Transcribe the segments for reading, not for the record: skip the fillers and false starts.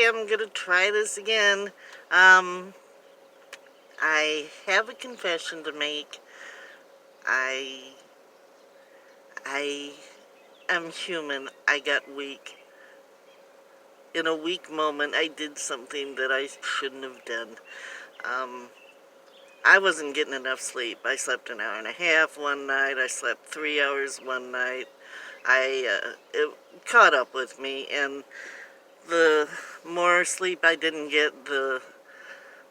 okay, I'm gonna try this again. Um, I have a confession to make. I, I am human. I got weak. In a weak moment, I did something that I shouldn't have done. Um, I wasn't getting enough sleep. I slept an hour and a half one night. I slept 3 hours one night. It caught up with me, and the more sleep I didn't get, the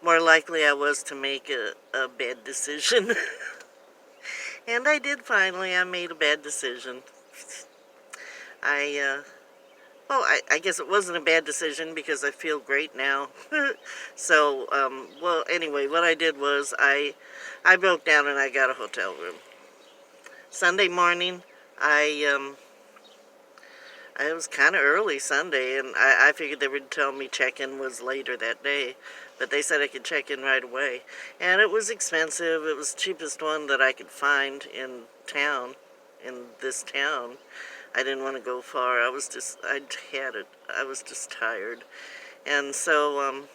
more likely I was to make a bad decision. And I did finally. I made a bad decision. I, well, I guess it wasn't a bad decision because I feel great now. So, well, anyway, what I did was I broke down and I got a hotel room. Sunday morning, I, it was kind of early Sunday, and I figured they would tell me check-in was later that day, but they said I could check in right away. And it was expensive. It was the cheapest one that I could find in town, in this town. I didn't want to go far. I was just tired. And so,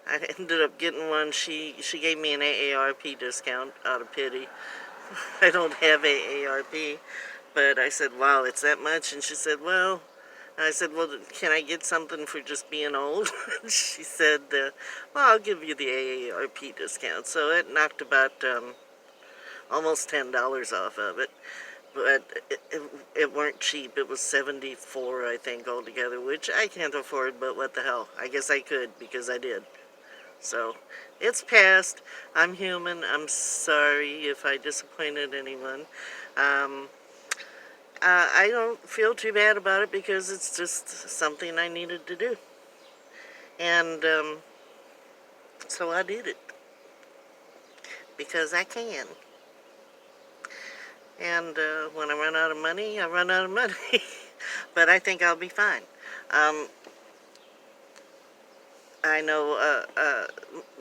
I ended up getting one. She gave me an AARP discount out of pity. I don't have AARP, but I said, wow, it's that much? And she said, well, I said, well, can I get something for just being old? She said, well, I'll give you the AARP discount. So it knocked about almost $10 off of it. But it weren't cheap. It was 74, I think, altogether, which I can't afford, but what the hell. I guess I could because I did. So, it's past. I'm human. I'm sorry if I disappointed anyone. Um, I don't feel too bad about it because it's just something I needed to do. And so I did it because I can. And when I run out of money, I run out of money. But I think I'll be fine. Um, I know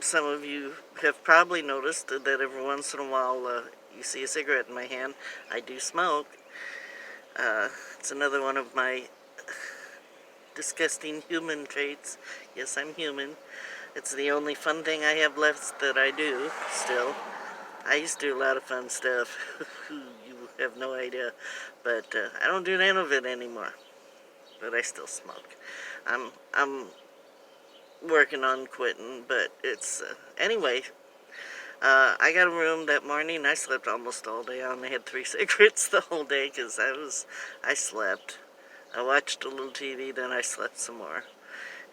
some of you have probably noticed that every once in a while you see a cigarette in my hand. I do smoke. It's another one of my disgusting human traits. Yes, I'm human. It's the only fun thing I have left that I do still. I used to do a lot of fun stuff. You have no idea. But I don't do none of it anymore. But I still smoke. I'm working on quitting, but it's anyway. I got a room that morning. I slept almost all day. I only had 3 cigarettes the whole day because I slept. I watched a little TV, then I slept some more.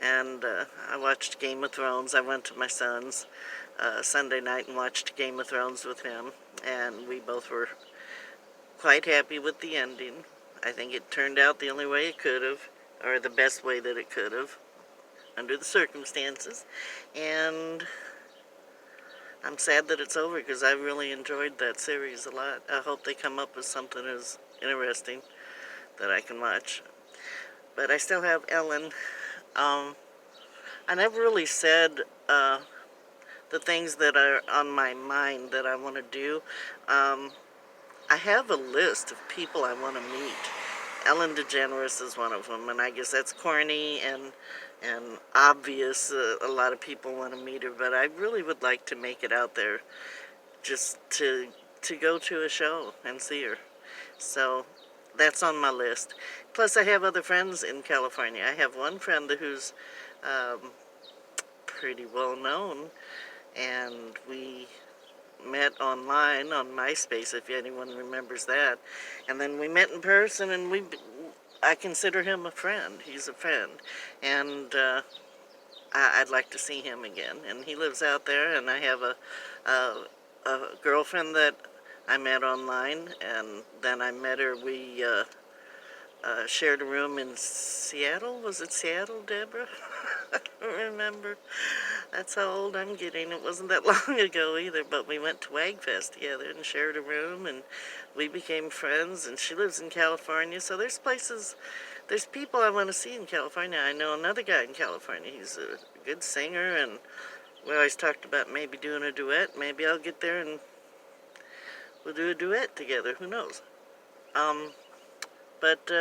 And I watched Game of Thrones. I went to my son's Sunday night and watched Game of Thrones with him, and we both were quite happy with the ending. I think it turned out the only way it could have, or the best way that it could have, under the circumstances. And I'm sad that it's over because I really enjoyed that series a lot. I hope they come up with something as interesting that I can watch. But I still have Ellen. I never really said the things that are on my mind that I want to do. I have a list of people I want to meet. Ellen DeGeneres is one of them, and I guess that's corny and obvious. A lot of people want to meet her, but I really would like to make it out there just to go to a show and see her. So that's on my list. Plus, I have other friends in California. I have one friend who's pretty well known, and we met online on MySpace, if anyone remembers that. And then we met in person, and I consider him a friend. He's a friend. And I'd like to see him again. And he lives out there, and I have a girlfriend that I met online, and then I met her. We shared a room in Seattle. Was it Seattle, Deborah? I don't remember. That's how old I'm getting. It wasn't that long ago either, but we went to Wagfest together and shared a room, and we became friends, and she lives in California, so there's people I want to see in California. I know another guy in California. He's a good singer, and we always talked about maybe doing a duet. Maybe I'll get there and we'll do a duet together. Who knows? But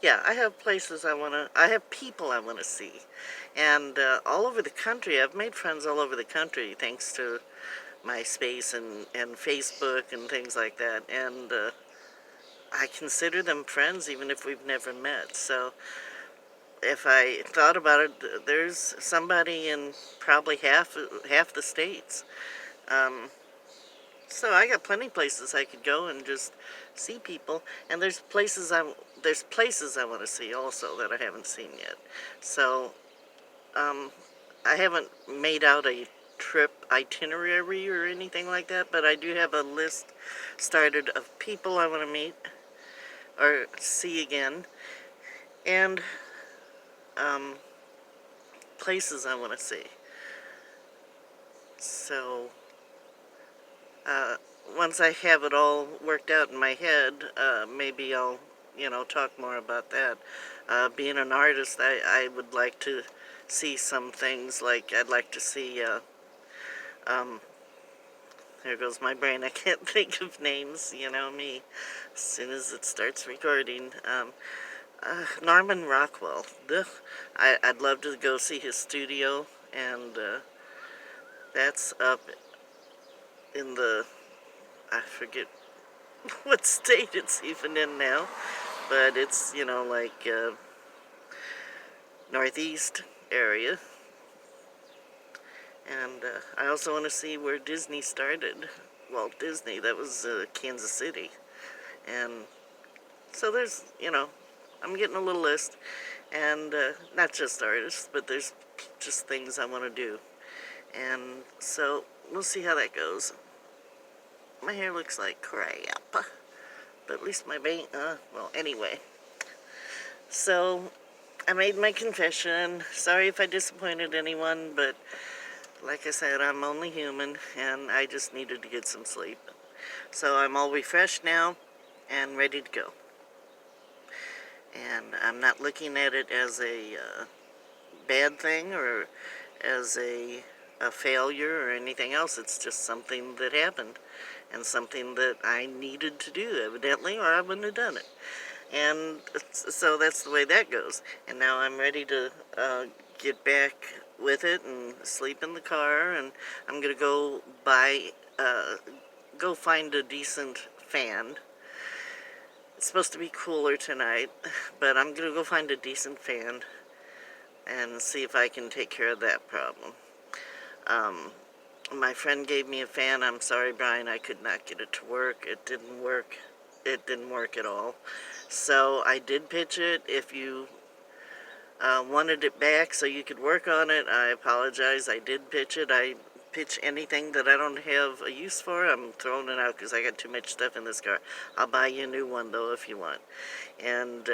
Yeah, I have places I have people I want to see. And all over the country, I've made friends all over the country thanks to MySpace and Facebook and things like that. And I consider them friends even if we've never met. So if I thought about it, there's somebody in probably half the states. Um, so I got plenty of places I could go and just see people, and there's places I want to see also that I haven't seen yet. So um, I haven't made out a trip itinerary or anything like that, but I do have a list started of people I want to meet or see again, and um, places I want to see. So uh, once I have it all worked out in my head, maybe I'll, talk more about that. Being an artist, I would like to see some things, like I'd like to see, um, there goes my brain, I can't think of names, me, as soon as it starts recording. Norman Rockwell. I'd love to go see his studio, and that's up in I forget what state it's even in now, but it's, like northeast area. And I also want to see where Disney started. Walt Disney, that was Kansas City. And so there's, I'm getting a little list. And not just artists, but there's just things I want to do. And so we'll see how that goes. My hair looks like crap, but at least my vein, well, anyway. So I made my confession. Sorry if I disappointed anyone, but like I said, I'm only human, and I just needed to get some sleep. So I'm all refreshed now and ready to go. And I'm not looking at it as a bad thing or as a failure or anything else. It's just something that happened and something that I needed to do, evidently, or I wouldn't have done it. And so that's the way that goes. And now I'm ready to get back with it and sleep in the car, and I'm going to go find a decent fan. It's supposed to be cooler tonight, but I'm going to go find a decent fan and see if I can take care of that problem. My friend gave me a fan. I'm sorry, Brian, I could not get it to work. It didn't work. It didn't work at all. So I did pitch it. If you wanted it back so you could work on it, I apologize. I did pitch it. I pitch anything that I don't have a use for. I'm throwing it out because I got too much stuff in this car. I'll buy you a new one, though, if you want. And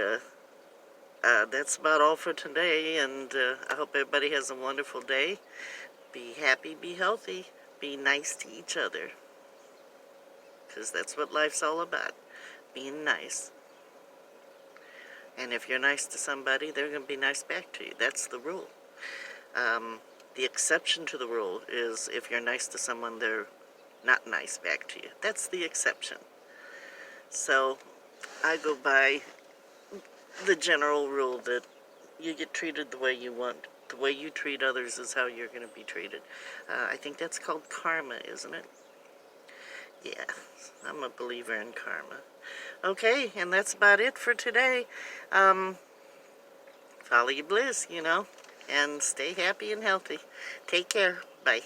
that's about all for today, and I hope everybody has a wonderful day. Be happy, be healthy, be nice to each other, because that's what life's all about, being nice. And if you're nice to somebody, they're going to be nice back to you. That's the rule. The exception to the rule is if you're nice to someone, they're not nice back to you. That's the exception. So I go by the general rule that you get treated the way you want. The way you treat others is how you're going to be treated. I think that's called karma, isn't it? Yeah, I'm a believer in karma. Okay, and that's about it for today. Follow your bliss, and stay happy and healthy. Take care. Bye.